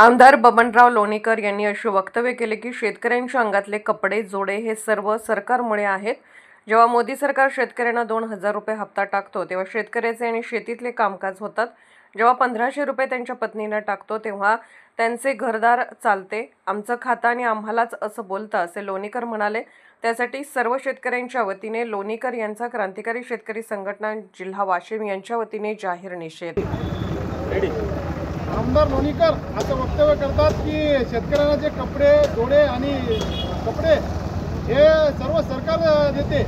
आमदार बबनराव लोणीकर यांनी असे वक्तव्य केले की शेतकऱ्यांच्या अंगातले कपडे जोडे हे सर्व सरकारमुळे आहेत। जेव्हा मोदी सरकार शेतकऱ्यांना 2000 रुपये हप्ता टाकतो तेव्हा शेतकऱ्याचे आणि शेतीतले कामकाज होतात। जेव्हा 1500 रुपये त्यांच्या पत्नीला टाकतो तेव्हा त्यांचे घरदार चालते। आमचं खातं आणि आम्हालाच असं बोलतं असे लोणीकर म्हणाले। त्यासाठी सर्व शेतकऱ्यांच्या वतीने लोणीकर यांचा क्रांतिकारी शेतकरी संघटना जिल्हा वाशिम यांच्या वतीने जाहीर निषेध। आमदार लोणीकर असं वक्तव्य करतात की शेतकऱ्यांना जे कपडे जोडे आणि कपडे हे सर्व सरकार देते,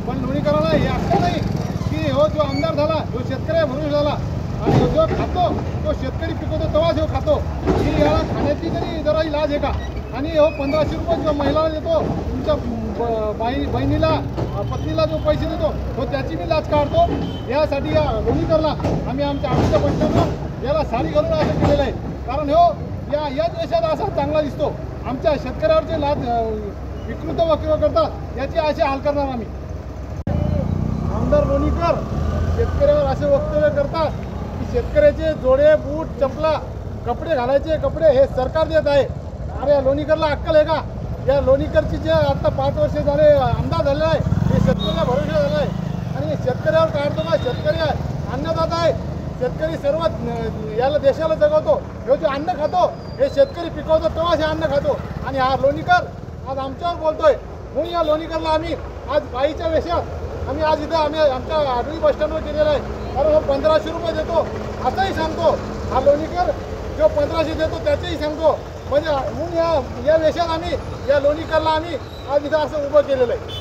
पण लोणीकरांना हे अक्कल नाही की हो जो आमदार झाला जो शेतकरी भरून झाला आणि जो खातो तो शेतकरी पिकवतो तेव्हाच हो खातो की याला खाण्याची तरी जरा लाज आहे का। आणि हो 1500 रुपये जो महिलाला देतो तुमच्या बहिणीला पत्नीला जो पैसे देतो तो त्याची मी लाज काढतो। यासाठी या लोणीकरला आम्ही आमच्या आवडीच्या गोष्टींवर याला साडी घालून असं केलेलं आहे, कारण हो या देशात असा चांगला दिसतो आमच्या शेतकऱ्यावरचे लाज विकृत वक्तव्य करतात याची असे हाल करणार आम्ही। आमदार लोणीकर शेतकऱ्यावर असे वक्तव्य करतात की शेतकऱ्याचे जोडे बूट चपला कपडे घालायचे कपडे हे सरकार देत आहे। अरे या लोणीकरला अक्कल आहे का? या लोणीकरची जे आता 5 वर्ष झाले आमदार झालेला आहे हे शेतकऱ्याला भरोसा झाला आहे आणि शेतकऱ्यावर काढतो का? शेतकरी अन्नदाता आहे, शेतकरी सर्व याला देशाला जगवतो। हे जो अन्न खातो हे शेतकरी पिकवतो तेव्हाच हे अन्न खातो आणि हा लोणीकर आज आमच्यावर बोलतोय। म्हणून या लोणीकरला आम्ही आज बाईच्या वेशात आम्ही आज इथं आमच्या आडवी बस स्टँडवर केलेला आहे, कारण हा 1500 रुपये देतो असंही सांगतो। हा लोणीकर जो 1500 देतो त्याचंही सांगतो, म्हणजे म्हणून या वेशात आम्ही या लोणीकरला आम्ही आज इथं असं उभं केलेलं आहे।